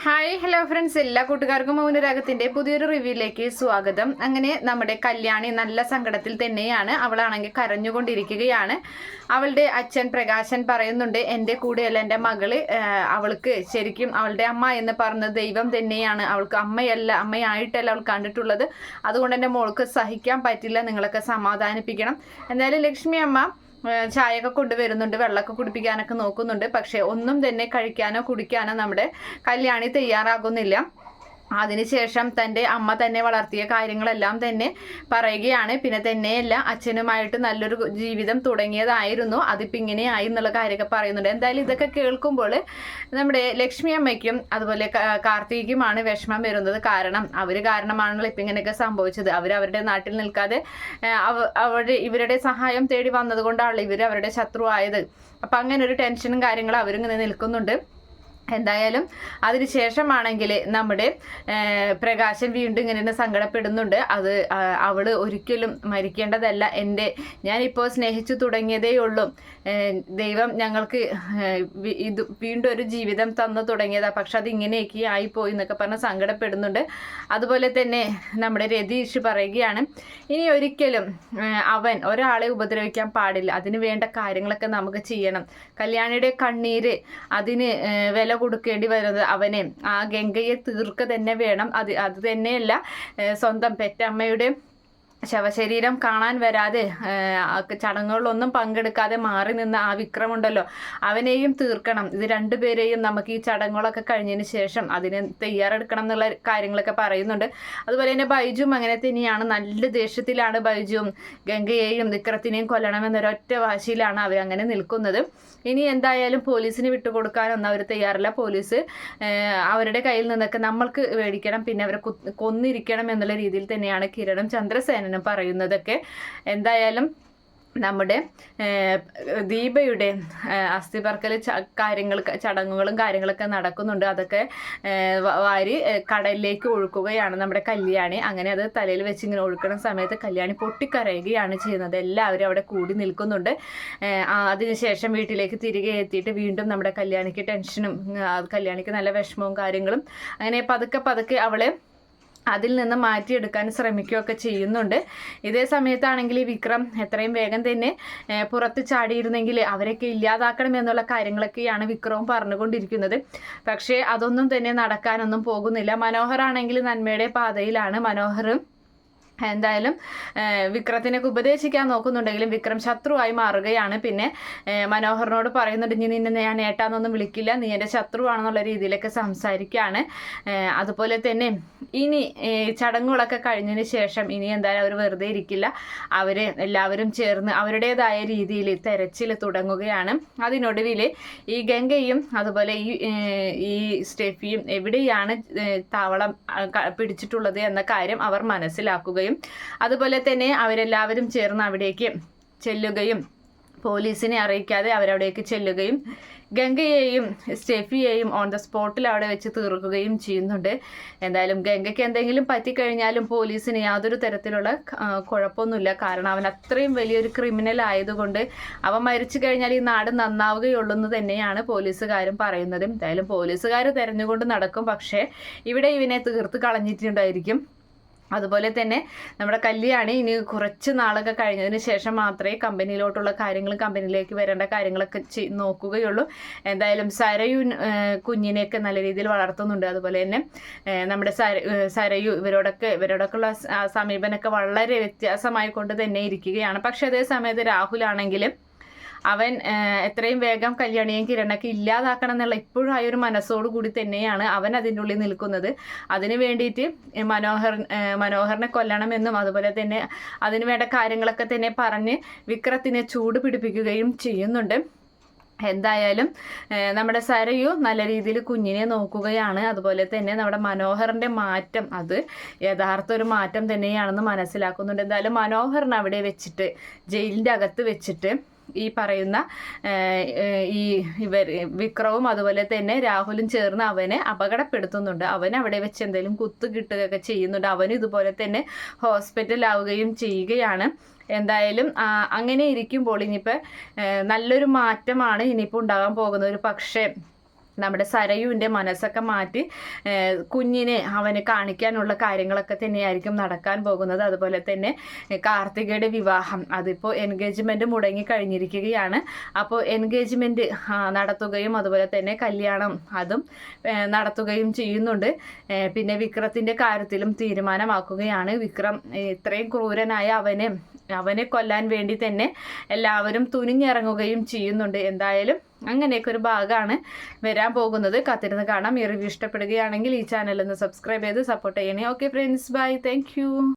Hi hello friends, എല്ലാ കൂട്ടുകാർക്കും മൗനരാഗത്തിന്റെ പുതിയൊരു റിവ്യൂയിലേക്ക് സ്വാഗതം. അങ്ങനെ നമ്മുടെ കല്യാണി നല്ല സങ്കടത്തിൽ തന്നെയാണ്. അവളാണെങ്കിൽ കരഞ്ഞുകൊണ്ടിരിക്കുകയാണ്. അവളുടെ അച്ഛൻ പ്രകാശൻ പറയുന്നുണ്ട്, എൻ്റെ കൂടെയല്ല എൻ്റെ മകള്, അവൾക്ക് ശരിക്കും അവളുടെ അമ്മ എന്ന് പറഞ്ഞത് ദൈവം തന്നെയാണ്. അവൾക്ക് അമ്മയായിട്ടല്ല അവൾ കണ്ടിട്ടുള്ളത്. അതുകൊണ്ട് എൻ്റെ മോൾക്ക് സഹിക്കാൻ പറ്റില്ല, നിങ്ങളൊക്കെ സമാധാനിപ്പിക്കണം. എന്തായാലും ലക്ഷ്മി അമ്മ ചായയൊക്കെ കൊണ്ടുവരുന്നുണ്ട്, വെള്ളമൊക്കെ കുടിപ്പിക്കാനൊക്കെ നോക്കുന്നുണ്ട്. പക്ഷെ ഒന്നും തന്നെ കഴിക്കാനോ കുടിക്കാനോ നമ്മുടെ കല്യാണി തയ്യാറാകുന്നില്ല. അതിനുശേഷം തൻ്റെ അമ്മ തന്നെ വളർത്തിയ കാര്യങ്ങളെല്ലാം തന്നെ പറയുകയാണ്. പിന്നെ തന്നെയല്ല, അച്ഛനുമായിട്ട് നല്ലൊരു ജീവിതം തുടങ്ങിയതായിരുന്നു, അതിപ്പോൾ ഇങ്ങനെയായി എന്നുള്ള കാര്യമൊക്കെ പറയുന്നുണ്ട്. എന്തായാലും ഇതൊക്കെ കേൾക്കുമ്പോൾ നമ്മുടെ ലക്ഷ്മി അമ്മയ്ക്കും അതുപോലെ കാർത്തികുമാണ് വിഷമം വരുന്നത്. കാരണം അവർ കാരണമാണല്ലോ ഇപ്പം ഇങ്ങനെയൊക്കെ സംഭവിച്ചത്. അവരുടെ നാട്ടിൽ നിൽക്കാതെ ഇവരുടെ സഹായം തേടി വന്നത് കൊണ്ടാണല്ലോ ഇവർ അവരുടെ ശത്രുവായത്. അപ്പം അങ്ങനെ ഒരു ടെൻഷനും കാര്യങ്ങളും അവരിങ്ങനെ നിൽക്കുന്നുണ്ട്. എന്തായാലും അതിനുശേഷമാണെങ്കിൽ നമ്മുടെ പ്രകാശൻ വീണ്ടും ഇങ്ങനെ സങ്കടപ്പെടുന്നുണ്ട്. അവള് ഒരിക്കലും മരിക്കേണ്ടതല്ല, ഞാനിപ്പോൾ സ്നേഹിച്ചു തുടങ്ങിയതേ ഉള്ളൂ. ദൈവം ഞങ്ങൾക്ക് വീണ്ടും ഒരു ജീവിതം തന്നു തുടങ്ങിയതാ, പക്ഷെ അത് ഇങ്ങനെയൊക്കെ ആയിപ്പോയി എന്നൊക്കെ പറഞ്ഞ് സങ്കടപ്പെടുന്നുണ്ട്. അതുപോലെ തന്നെ നമ്മുടെ രതീഷ് പറയുകയാണ്, ഇനി ഒരിക്കലും അവൻ ഒരാളെ ഉപദ്രവിക്കാൻ പാടില്ല, അതിന് വേണ്ട കാര്യങ്ങളൊക്കെ നമുക്ക് ചെയ്യണം. കല്യാണിയുടെ കണ്ണീര് അതിന് വില കൊടുക്കേണ്ടി വരുന്നത് അവനെ, ആ ഗംഗയെ തീർക്കുക തന്നെ വേണം. അത് തന്നെയല്ല, സ്വന്തം പെറ്റമ്മയുടെ ശവശരീരം കാണാൻ വരാതെ ചടങ്ങുകളിലൊന്നും പങ്കെടുക്കാതെ മാറി നിന്ന ആ വിക്രമുണ്ടല്ലോ, അവനെയും തീർക്കണം. ഇത് രണ്ടുപേരെയും നമുക്ക് ഈ ചടങ്ങുകളൊക്കെ കഴിഞ്ഞതിന് ശേഷം അതിന് തയ്യാറെടുക്കണം എന്നുള്ള കാര്യങ്ങളൊക്കെ പറയുന്നുണ്ട്. അതുപോലെ തന്നെ ബൈജുവും അങ്ങനെ തന്നെയാണ്. നല്ല ദേഷ്യത്തിലാണ് ബൈജുവും ഗംഗയെയും വിക്രത്തിനെയും കൊല്ലണമെന്നൊരൊറ്റ വാശിയിലാണ് അവരങ്ങനെ നിൽക്കുന്നത്. ഇനി എന്തായാലും പോലീസിന് വിട്ടുകൊടുക്കാനൊന്നും അവർ തയ്യാറില്ല. പോലീസ് അവരുടെ കയ്യിൽ നിന്നൊക്കെ നമ്മൾക്ക് മേടിക്കണം, പിന്നെ അവരെ കൊന്നിരിക്കണം എന്നുള്ള രീതിയിൽ തന്നെയാണ് കിരണും ചന്ദ്രസേനനും പറയുന്നതൊക്കെ. എന്തായാലും നമ്മുടെ ദീപയുടെ അസ്ഥിപർക്കൽ ചടങ്ങുകളും കാര്യങ്ങളൊക്കെ നടക്കുന്നുണ്ട്. അതൊക്കെ വാരി കടലിലേക്ക് ഒഴുക്കുകയാണ് നമ്മുടെ കല്യാണി. അങ്ങനെ അത് തലയിൽ വെച്ച് ഇങ്ങനെ ഒഴുക്കുന്ന സമയത്ത് കല്യാണി പൊട്ടിക്കരയുകയാണ് ചെയ്യുന്നത്. എല്ലാവരും അവിടെ കൂടി നിൽക്കുന്നുണ്ട്. അതിനുശേഷം വീട്ടിലേക്ക് തിരികെ എത്തിയിട്ട് വീണ്ടും നമ്മുടെ കല്യാണിക്ക് ടെൻഷനും കല്യാണിക്ക് നല്ല വിഷമവും കാര്യങ്ങളും. അങ്ങനെ പതുക്കെ അവളെ അതിൽ നിന്ന് മാറ്റിയെടുക്കാൻ ശ്രമിക്കുകയൊക്കെ ചെയ്യുന്നുണ്ട്. ഇതേ സമയത്താണെങ്കിൽ വിക്രം എത്രയും വേഗം തന്നെ പുറത്ത് ചാടിയിരുന്നെങ്കിൽ അവരൊക്കെ ഇല്ലാതാക്കണം എന്നുള്ള കാര്യങ്ങളൊക്കെയാണ് വിക്രവും പറഞ്ഞുകൊണ്ടിരിക്കുന്നത്. പക്ഷേ അതൊന്നും തന്നെ നടക്കാനൊന്നും പോകുന്നില്ല. മനോഹറാണെങ്കിൽ നന്മയുടെ പാതയിലാണ്. മനോഹറും എന്തായാലും വിക്രത്തിനൊക്കെ ഉപദേശിക്കാൻ നോക്കുന്നുണ്ടെങ്കിലും വിക്രം ശത്രുവായി മാറുകയാണ്. പിന്നെ മനോഹറിനോട് പറയുന്നുണ്ട്, ഇനി നിന്നെ ഞാൻ ഏട്ടാന്നൊന്നും വിളിക്കില്ല, നീ എൻ്റെ ശത്രുവാണെന്നുള്ള രീതിയിലൊക്കെ സംസാരിക്കുകയാണ്. അതുപോലെ തന്നെ ഇനി ചടങ്ങുകളൊക്കെ കഴിഞ്ഞതിന് ശേഷം ഇനി എന്തായാലും അവർ വെറുതെ ഇരിക്കില്ല. എല്ലാവരും ചേർന്ന് അവരുടേതായ രീതിയിൽ തെരച്ചിൽ തുടങ്ങുകയാണ്. അതിനൊടുവിൽ ഈ ഗംഗയും അതുപോലെ ഈ സ്റ്റെഫിയും എവിടെയാണ് താവളം പിടിച്ചിട്ടുള്ളത് എന്ന കാര്യം അവർ മനസ്സിലാക്കുകയും അതുപോലെ തന്നെ അവരെല്ലാവരും ചേർന്ന് അവിടേക്ക് ചെല്ലുകയും പോലീസിനെ അറിയിക്കാതെ അവരവിടേക്ക് ചെല്ലുകയും ഗംഗയെയും സ്റ്റെഫിയെയും ഓൺ ദ സ്പോട്ടിൽ അവിടെ വെച്ച് തീർക്കുകയും ചെയ്യുന്നുണ്ട്. എന്തായാലും ഗംഗയ്ക്ക് എന്തെങ്കിലും പറ്റിക്കഴിഞ്ഞാലും പോലീസിന് യാതൊരു തരത്തിലുള്ള കുഴപ്പമൊന്നുമില്ല. കാരണം അവൻ അത്രയും വലിയൊരു ക്രിമിനൽ ആയതുകൊണ്ട് അവൻ മരിച്ചു കഴിഞ്ഞാൽ ഈ നാട് നന്നാവുകയുള്ളൂ എന്ന് തന്നെയാണ് പോലീസുകാരും പറയുന്നത്. എന്തായാലും പോലീസുകാർ തെരഞ്ഞുകൊണ്ട് നടക്കും, പക്ഷേ ഇവിടെ ഇവനെ തീർത്ത് കളഞ്ഞിട്ടുണ്ടായിരിക്കും. അതുപോലെ തന്നെ നമ്മുടെ കല്യാണി ഇനി കുറച്ച് നാളൊക്കെ കഴിഞ്ഞതിന് ശേഷം മാത്രമേ കമ്പനിയിലോട്ടുള്ള കാര്യങ്ങളും കമ്പനിയിലേക്ക് വരേണ്ട കാര്യങ്ങളൊക്കെ നോക്കുകയുള്ളൂ. എന്തായാലും സരയു കുഞ്ഞിനെയൊക്കെ നല്ല രീതിയിൽ വളർത്തുന്നുണ്ട്. അതുപോലെ തന്നെ നമ്മുടെ സരയു ഇവരോടൊക്കെയുള്ള സമീപനമൊക്കെ വളരെ വ്യത്യാസമായി കൊണ്ട് തന്നെ ഇരിക്കുകയാണ്. പക്ഷെ അതേ സമയത്ത് രാഹുലാണെങ്കിലും അവൻ എത്രയും വേഗം കല്യാണിയും കിരണൊക്കെ ഇല്ലാതാക്കണം എന്നുള്ള ഇപ്പോഴും ആ ഒരു മനസ്സോടുകൂടി തന്നെയാണ് അവൻ അതിൻ്റെ ഉള്ളിൽ നിൽക്കുന്നത്. അതിന് വേണ്ടിയിട്ട് മനോഹറിനെ കൊല്ലണമെന്നും അതുപോലെ തന്നെ അതിന് വേണ്ട കാര്യങ്ങളൊക്കെ തന്നെ പറഞ്ഞ് വിക്രത്തിനെ ചൂട് പിടിപ്പിക്കുകയും ചെയ്യുന്നുണ്ട്. എന്തായാലും നമ്മുടെ സരയു നല്ല രീതിയിൽ കുഞ്ഞിനെ നോക്കുകയാണ്. അതുപോലെ തന്നെ നമ്മുടെ മനോഹറിൻ്റെ മാറ്റം അത് യഥാർത്ഥ ഒരു മാറ്റം തന്നെയാണെന്ന് മനസ്സിലാക്കുന്നുണ്ട്. എന്തായാലും മനോഹറിനെ അവിടെ വെച്ചിട്ട് ജയിലിൻ്റെ അകത്ത് വെച്ചിട്ട് ഈ പറയുന്ന വിക്രവും അതുപോലെ തന്നെ രാഹുലും ചേർന്ന് അവനെ അപകടപ്പെടുത്തുന്നുണ്ട്. അവൻ അവിടെ വെച്ച് എന്തെങ്കിലും കുത്തു കിട്ടുകയൊക്കെ ചെയ്യുന്നുണ്ട്. അവനും ഇതുപോലെ തന്നെ ഹോസ്പിറ്റലാവുകയും ചെയ്യുകയാണ്. എന്തായാലും അങ്ങനെ ഇരിക്കുമ്പോൾ ഇനിയിപ്പോൾ നല്ലൊരു മാറ്റമാണ് ഇനിയിപ്പോൾ ഉണ്ടാകാൻ പോകുന്നത്. ഒരു പക്ഷേ നമ്മുടെ സരയുവിൻ്റെ മനസ്സൊക്കെ മാറ്റി കുഞ്ഞിനെ അവന് കാണിക്കാനുള്ള കാര്യങ്ങളൊക്കെ തന്നെയായിരിക്കും നടക്കാൻ പോകുന്നത്. അതുപോലെ തന്നെ കാർത്തികയുടെ വിവാഹം, അതിപ്പോൾ എൻഗേജ്മെൻറ്റ് മുടങ്ങിക്കഴിഞ്ഞിരിക്കുകയാണ്. അപ്പോൾ എൻഗേജ്മെൻറ്റ് നടത്തുകയും അതുപോലെ തന്നെ കല്യാണം അതും നടത്തുകയും ചെയ്യുന്നുണ്ട്. പിന്നെ വിക്രത്തിൻ്റെ കാര്യത്തിലും തീരുമാനമാക്കുകയാണ്. വിക്രം ഇത്രയും ക്രൂരനായ അവനെ കൊല്ലാൻ വേണ്ടി തന്നെ എല്ലാവരും തുനിഞ്ഞിറങ്ങുകയും ചെയ്യുന്നുണ്ട്. എന്തായാലും അങ്ങനെയൊക്കെ ഒരു ഭാഗമാണ് വരാൻ പോകുന്നത്. കാത്തിരുന്ന് കാണാം. ഈ റിവ്യൂ ഇഷ്ടപ്പെടുകയാണെങ്കിൽ ഈ ചാനൽ ഒന്ന് സബ്സ്ക്രൈബ് ചെയ്ത് സപ്പോർട്ട് ചെയ്യണേ. Okay friends, bye, thank U.